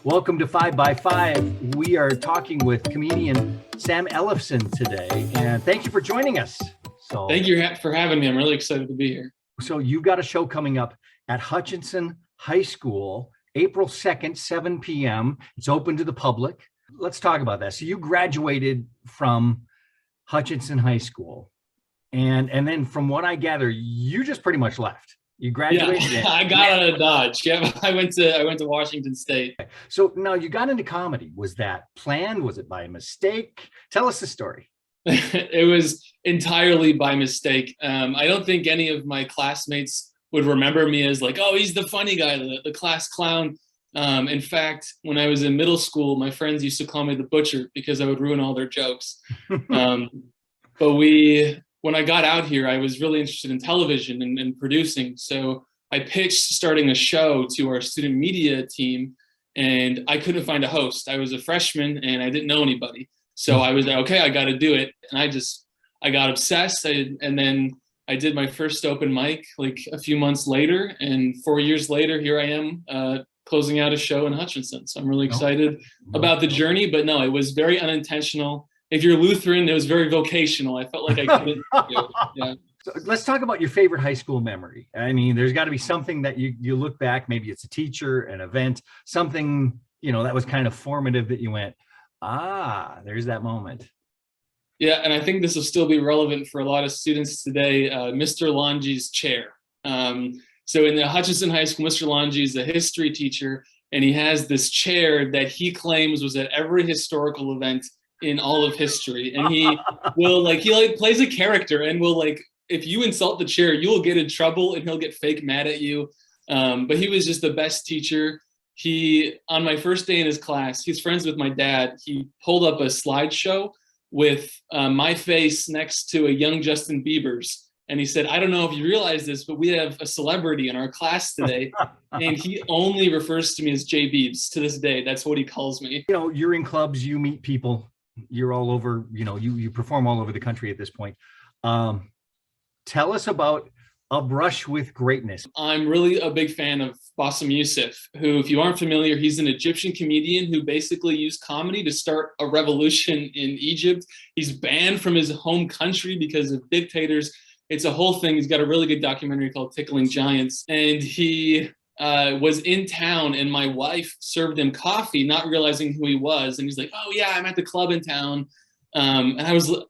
Welcome to 5 by 5. We are talking with comedian Sam Ellefson today, and thank you for joining us. Thank you for having me. I'm really excited to be here. So you've got a show coming up at Hutchinson High School, April 2nd, 7 p.m. It's open to the public. Let's talk about that. So you graduated from Hutchinson High School, and then from what I gather, you just pretty much left. You graduated. Yeah, I got out of Dodge. Yeah, I went to Washington State. So now you got into comedy. Was that planned? Was it by mistake? Tell us the story. It was entirely by mistake. I don't think any of my classmates would remember me as like, oh, he's the funny guy, the class clown. In fact, when I was in middle school, my friends used to call me the butcher because I would ruin all their jokes. But when I got out here, I was really interested in television and producing. So I pitched starting a show to our student media team, and I couldn't find a host. I was a freshman and I didn't know anybody. So I was like, okay, I got to do it. And I got obsessed. And then I did my first open mic like a few months later. And 4 years later, here I am closing out a show in Hutchinson. So I'm really excited about the journey. But no, it was very unintentional. If you're Lutheran, it was very vocational. I felt like I couldn't do it. Yeah. So let's talk about your favorite high school memory. I mean, there's got to be something that you look back, maybe it's a teacher, an event, something, that was kind of formative that you went, there's that moment. Yeah, and I think this will still be relevant for a lot of students today, Mr. Longi's chair. So in the Hutchinson High School, Mr. Longi is a history teacher, and he has this chair that he claims was at every historical event in all of history. And he plays a character and will if you insult the chair, you will get in trouble and he'll get fake mad at you. But he was just the best teacher. On my first day in his class, he's friends with my dad. He pulled up a slideshow with my face next to a young Justin Bieber's. And he said, I don't know if you realize this, but we have a celebrity in our class today. And he only refers to me as J Biebs to this day. That's what he calls me. You're in clubs, you meet people, you're all over, you perform all over the country at this point. Tell us about A Brush with Greatness. I'm really a big fan of Bassem Youssef, who, if you aren't familiar, he's an Egyptian comedian who basically used comedy to start a revolution in Egypt. He's banned from his home country because of dictators. It's a whole thing. He's got a really good documentary called Tickling Giants. And he was in town, and my wife served him coffee, not realizing who he was. And he's like, oh yeah, I'm at the club in town. And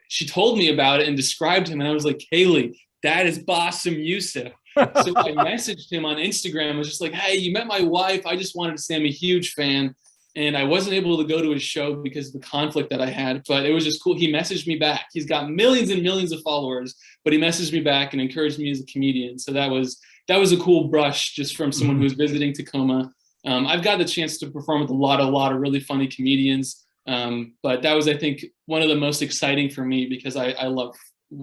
she told me about it and described him. And I was like, Kaylee, that is Bassem Youssef. So I messaged him on Instagram. I was just like, hey, you met my wife. I just wanted to say I'm a huge fan. And I wasn't able to go to his show because of the conflict that I had, but it was just cool. He messaged me back. He's got millions and millions of followers, but he messaged me back and encouraged me as a comedian. So that was a cool brush just from someone who was visiting Tacoma. I've got the chance to perform with a lot of really funny comedians. But that was, I think, one of the most exciting for me because I love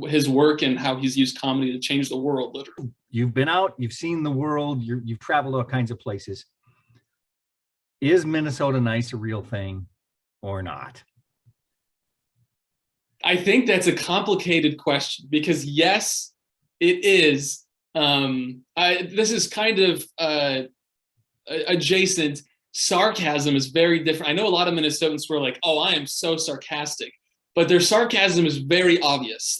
his work and how he's used comedy to change the world, literally. You've been out, you've seen the world, you've traveled all kinds of places. Is Minnesota nice a real thing or not? I think that's a complicated question because yes, it is. This is kind of adjacent. Sarcasm is very different. I know a lot of Minnesotans were like, oh, I am so sarcastic, but their sarcasm is very obvious.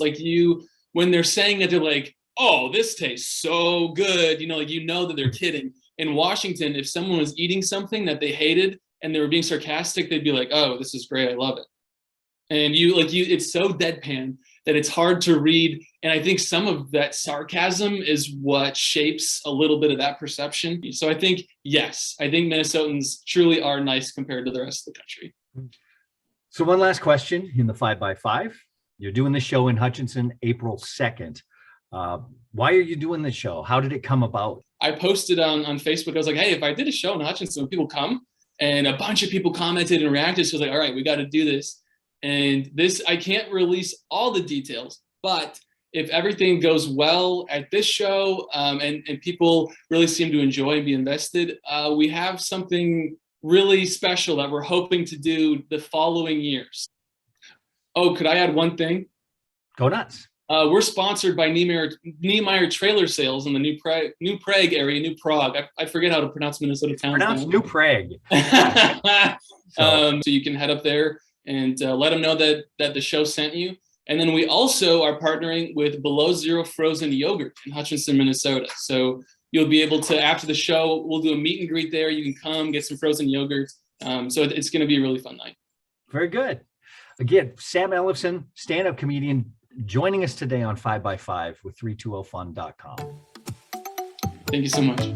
When they're saying it, they're like, oh, this tastes so good. That they're kidding. In Washington, if someone was eating something that they hated and they were being sarcastic, they'd be like, oh, this is great. I love it. And it's so deadpan that it's hard to read. And I think some of that sarcasm is what shapes a little bit of that perception. So I think, yes, I think Minnesotans truly are nice compared to the rest of the country. So one last question in the 5 by 5. You're doing the show in Hutchinson, April 2nd. Why are you doing the show? How did it come about? I posted on Facebook. I was like, hey, if I did a show in Hutchinson, would people come? And a bunch of people commented and reacted. So I was like, all right, we got to do this. And I can't release all the details, but if everything goes well at this show and people really seem to enjoy and be invested, we have something really special that we're hoping to do the following years. Oh, could I add one thing? Go nuts. We're sponsored by Niemeyer Trailer Sales in the New Prague area, New Prague. I forget how to pronounce Minnesota towns. Pronounce New Prague. So you can head up there and let them know that the show sent you. And then we also are partnering with Below Zero Frozen Yogurt in Hutchinson, Minnesota. So you'll be able to, after the show, we'll do a meet and greet there. You can come get some frozen yogurt. So it's going to be a really fun night. Very good. Again, Sam Ellefson, stand-up comedian, joining us today on 5x5 with 320fun.com. Thank you so much.